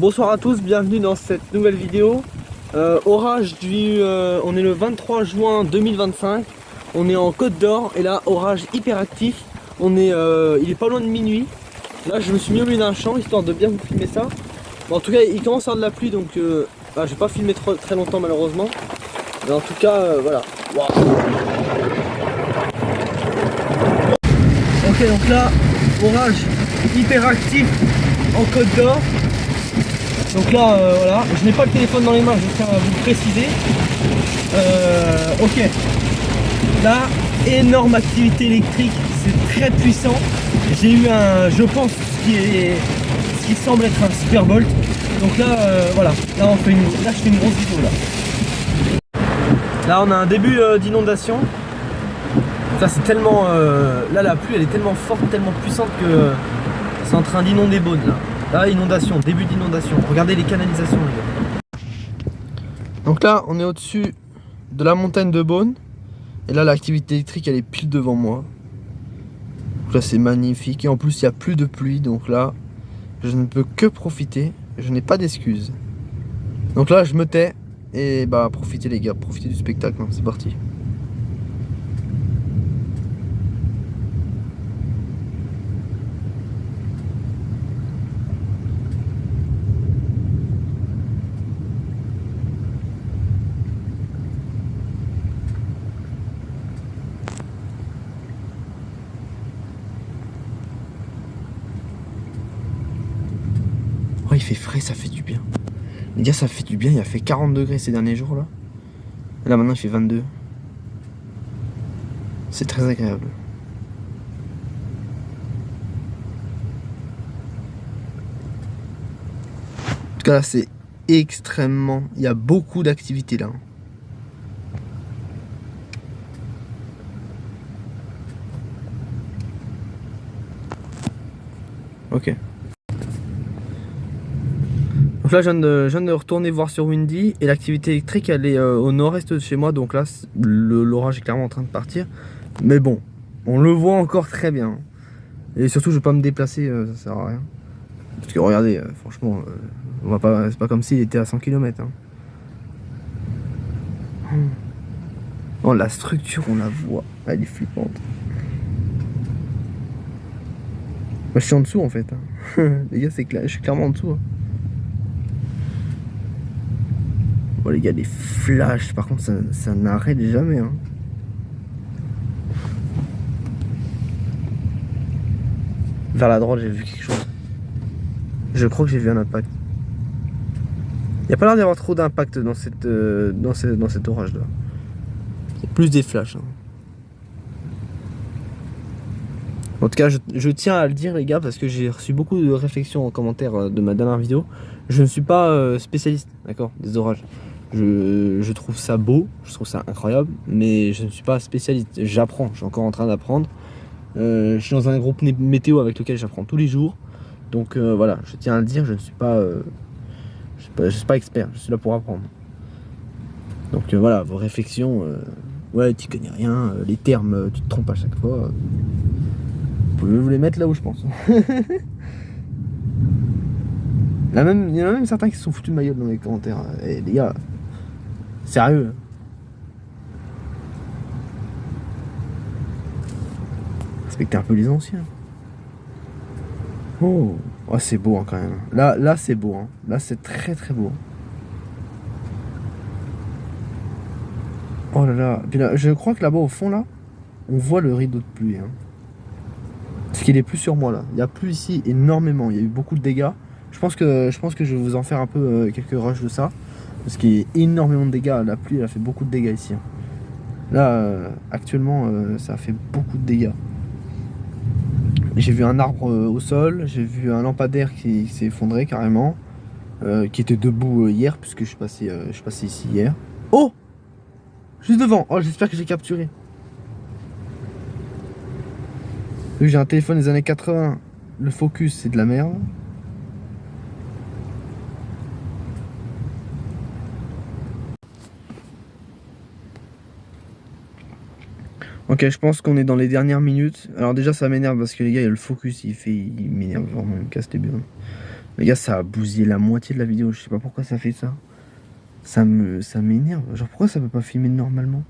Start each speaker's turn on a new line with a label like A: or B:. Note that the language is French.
A: Bonsoir à tous, bienvenue dans cette nouvelle vidéo. Orage on est le 23 juin 2025. On est en Côte d'Or et là orage hyper actif. Il est pas loin de minuit. Là je me suis mis au milieu d'un champ histoire de bien vous filmer ça. Bon, en tout cas il commence à avoir de la pluie donc je vais pas filmer très longtemps malheureusement. Mais en tout cas voilà. Wow. Ok, donc là orage hyper actif en Côte d'Or. Donc là voilà, je n'ai pas le téléphone dans les mains, je tiens à vous le préciser. Ok, là énorme activité électrique, c'est très puissant. J'ai eu je pense ce qui semble être un Superbolt. Donc là voilà, là je fais une grosse vidéo là. Là on a un début d'inondation. Ça c'est tellement là la pluie elle est tellement forte, tellement puissante que c'est en train d'inonder Beaune là. Là, inondation, début d'inondation. Regardez les canalisations, les gars. Donc là, on est au-dessus de la montagne de Beaune. Et là, l'activité électrique, elle est pile devant moi. Donc là, c'est magnifique. Et en plus, il n'y a plus de pluie. Donc là, je ne peux que profiter. Je n'ai pas d'excuses. Donc là, je me tais. Et bah, profitez, les gars. Profitez du spectacle. Hein. C'est parti. Oh, il fait frais, ça fait du bien. Les gars, ça fait du bien. Il a fait 40 degrés ces derniers jours là. Et là, maintenant, il fait 22. C'est très agréable. En tout cas, là, c'est extrêmement... Il y a beaucoup d'activités là. Ok. Donc là je viens de retourner voir sur Windy et l'activité électrique elle est au nord-est de chez moi, donc là l'orage est clairement en train de partir. Mais bon, on le voit encore très bien. Et surtout je vais pas me déplacer, ça sert à rien. Parce que regardez, franchement, c'est pas comme s'il était à 100 km. Hein. Oh, la structure on la voit, elle est flippante. Moi je suis en dessous en fait. Hein. Les gars, je suis clairement en dessous. Hein. Bon les gars, les flashs, par contre ça n'arrête jamais. Hein. Vers la droite, j'ai vu quelque chose. Je crois que j'ai vu un impact. Il n'y a pas l'air d'y avoir trop d'impact dans cet orage là. C'est plus des flashs. Hein. En tout cas, je tiens à le dire les gars parce que j'ai reçu beaucoup de réflexions en commentaire de ma dernière vidéo. Je ne suis pas spécialiste, d'accord, des orages. Je trouve ça beau, je trouve ça incroyable, mais je ne suis pas spécialiste. J'apprends, je suis encore en train d'apprendre. Je suis dans un groupe météo avec lequel j'apprends tous les jours. Donc voilà, je tiens à le dire, je ne suis pas, je suis pas expert, je suis là pour apprendre. Donc voilà, vos réflexions, ouais, tu connais rien, les termes, tu te trompes à chaque fois. Vous pouvez vous les mettre là où je pense. Il y en a même certains qui se sont foutus de ma gueule dans les commentaires. Et les gars, sérieux. Respectez un peu les anciens. Oh, oh c'est beau hein, quand même. Là c'est beau. Hein. Là c'est très très beau. Oh là là. Puis là, je crois que là-bas au fond là, on voit le rideau de pluie. Hein. Parce qu'il est plus sur moi là. Il y a plus ici énormément. Il y a eu beaucoup de dégâts. Je pense que je vais vous en faire un peu quelques rushs de ça. Parce qu'il y a énormément de dégâts. La pluie elle a fait beaucoup de dégâts ici. Hein. Là actuellement ça a fait beaucoup de dégâts. J'ai vu un arbre au sol. J'ai vu un lampadaire qui s'est effondré carrément. Qui était debout hier puisque je suis passé ici hier. Oh! Juste devant. Oh j'espère que j'ai capturé. Vu que j'ai un téléphone des années 80, le focus c'est de la merde. Ok, je pense qu'on est dans les dernières minutes. Alors déjà ça m'énerve parce que les gars, il y a le focus, il m'énerve vraiment, il me casse les burnes.
B: Les gars, ça a bousillé la moitié de la vidéo. Je sais pas pourquoi ça fait ça. Ça m'énerve. Genre, pourquoi ça peut pas filmer normalement?